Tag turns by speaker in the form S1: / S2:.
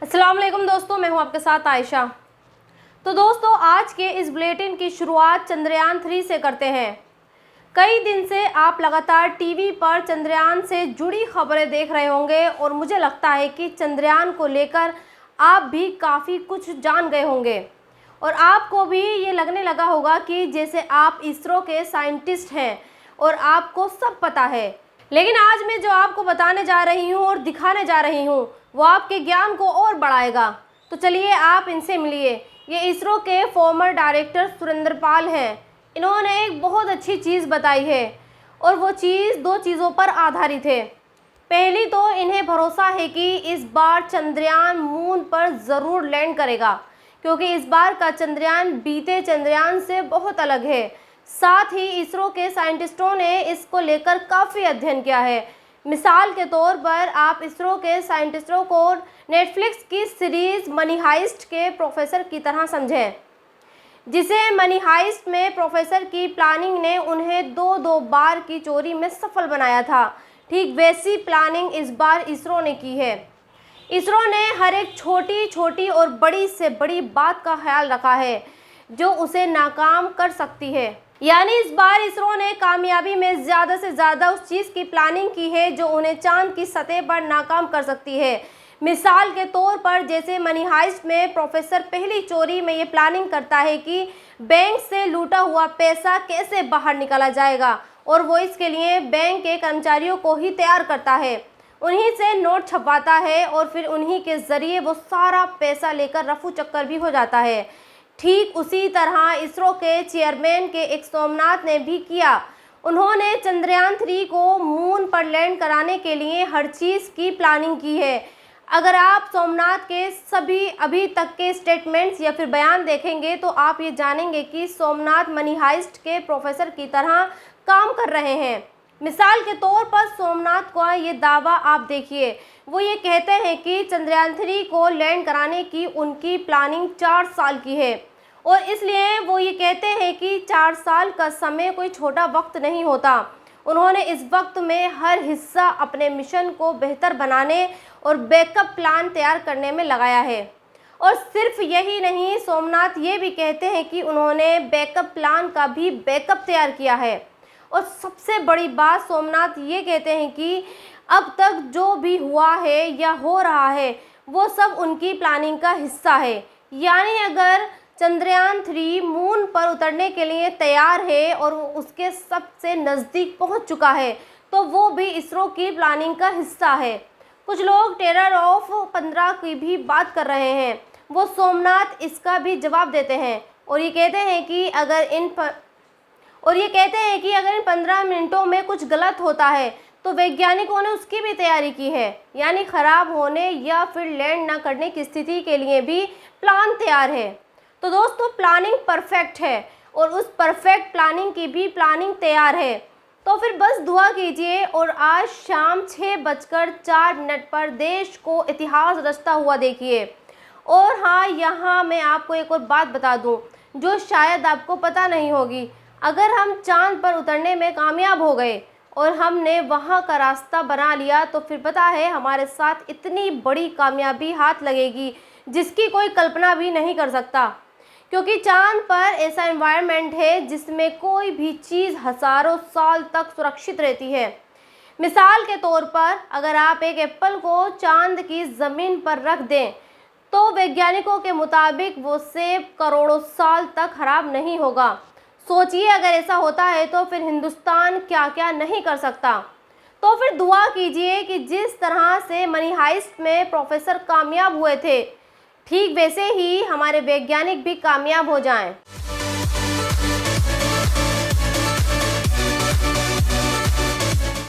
S1: अस्सलाम वालेकुम दोस्तों, मैं हूं आपके साथ आयशा। तो दोस्तों, आज के इस बुलेटिन की शुरुआत चंद्रयान 3 से करते हैं। कई दिन से आप लगातार टीवी पर चंद्रयान से जुड़ी खबरें देख रहे होंगे और मुझे लगता है कि चंद्रयान को लेकर आप भी काफ़ी कुछ जान गए होंगे और आपको भी ये लगने लगा होगा कि जैसे आप इसरो के साइंटिस्ट हैं और आपको सब पता है। लेकिन आज मैं जो आपको बताने जा रही हूँ और दिखाने जा रही हूँ वो आपके ज्ञान को और बढ़ाएगा। तो चलिए आप इनसे मिलिए। ये इसरो के फॉर्मर डायरेक्टर सुरेंद्र पाल हैं। इन्होंने एक बहुत अच्छी चीज़ बताई है और वो चीज़ दो चीज़ों पर आधारित है। पहली तो इन्हें भरोसा है कि इस बार चंद्रयान मून पर ज़रूर लैंड करेगा, क्योंकि इस बार का चंद्रयान बीते चंद्रयान से बहुत अलग है। साथ ही इसरो के साइंटिस्टों ने इसको लेकर काफ़ी अध्ययन किया है। मिसाल के तौर पर आप इसरो के साइंटिस्टों को नेटफ्लिक्स की सीरीज़ मनी हाइस्ट के प्रोफेसर की तरह समझें, जिसे मनी हाइस्ट में प्रोफेसर की प्लानिंग ने उन्हें दो बार की चोरी में सफल बनाया था। ठीक वैसी प्लानिंग इस बार इसरो ने की है। इसरो ने हर एक छोटी छोटी और बड़ी से बड़ी बात का ख्याल रखा है जो उसे नाकाम कर सकती है। यानी इस बार इसरो ने कामयाबी में ज़्यादा से ज़्यादा उस चीज़ की प्लानिंग की है जो उन्हें चांद की सतह पर नाकाम कर सकती है। मिसाल के तौर पर जैसे मनी हाइस्ट में प्रोफेसर पहली चोरी में ये प्लानिंग करता है कि बैंक से लूटा हुआ पैसा कैसे बाहर निकाला जाएगा और वो इसके लिए बैंक के कर्मचारियों को ही तैयार करता है, उन्हीं से नोट छपवाता है और फिर उन्हीं के ज़रिए वो सारा पैसा लेकर रफू चक्कर भी हो जाता है। ठीक उसी तरह इसरो के चेयरमैन के एक सोमनाथ ने भी किया। उन्होंने चंद्रयान 3 को मून पर लैंड कराने के लिए हर चीज़ की प्लानिंग की है। अगर आप सोमनाथ के सभी अभी तक के स्टेटमेंट्स या फिर बयान देखेंगे तो आप ये जानेंगे कि सोमनाथ मनी हाइस्ट के प्रोफेसर की तरह काम कर रहे हैं। मिसाल के तौर पर सोमनाथ का ये दावा आप देखिए। वो ये कहते हैं कि चंद्रयान 3 को लैंड कराने की उनकी प्लानिंग 4 साल की है और इसलिए वो ये कहते हैं कि 4 साल का समय कोई छोटा वक्त नहीं होता। उन्होंने इस वक्त में हर हिस्सा अपने मिशन को बेहतर बनाने और बैकअप प्लान तैयार करने में लगाया है। और सिर्फ यही नहीं, सोमनाथ ये भी कहते हैं कि उन्होंने बैकअप प्लान का भी बैकअप तैयार किया है। और सबसे बड़ी बात, सोमनाथ ये कहते हैं कि अब तक जो भी हुआ है या हो रहा है वो सब उनकी प्लानिंग का हिस्सा है। यानी अगर चंद्रयान 3 मून पर उतरने के लिए तैयार है और वो उसके सबसे नज़दीक पहुंच चुका है तो वो भी इसरो की प्लानिंग का हिस्सा है। कुछ लोग टेरर ऑफ 15 की भी बात कर रहे हैं। वो सोमनाथ इसका भी जवाब देते हैं और ये कहते हैं कि अगर इन 15 मिनटों में कुछ गलत होता है तो वैज्ञानिकों ने उसकी भी तैयारी की है। यानी ख़राब होने या फिर लैंड ना करने की स्थिति के लिए भी प्लान तैयार है। तो दोस्तों, प्लानिंग परफेक्ट है और उस परफेक्ट प्लानिंग की भी प्लानिंग तैयार है। तो फिर बस दुआ कीजिए और आज शाम 6:04 पर देश को इतिहास रचता हुआ देखिए। और हाँ, यहाँ मैं आपको एक और बात बता दूँ जो शायद आपको पता नहीं होगी। अगर हम चांद पर उतरने में कामयाब हो गए और हमने वहाँ का रास्ता बना लिया तो फिर पता है हमारे साथ इतनी बड़ी कामयाबी हाथ लगेगी जिसकी कोई कल्पना भी नहीं कर सकता, क्योंकि चांद पर ऐसा एनवायरनमेंट है जिसमें कोई भी चीज़ हज़ारों साल तक सुरक्षित रहती है। मिसाल के तौर पर अगर आप एक एप्पल को चांद की ज़मीन पर रख दें तो वैज्ञानिकों के मुताबिक वो सेब करोड़ों साल तक खराब नहीं होगा। सोचिए, अगर ऐसा होता है तो फिर हिंदुस्तान क्या क्या नहीं कर सकता। तो फिर दुआ कीजिए कि जिस तरह से मनी हाइस्ट में प्रोफेसर कामयाब हुए थे ठीक वैसे ही हमारे वैज्ञानिक भी कामयाब हो जाएं।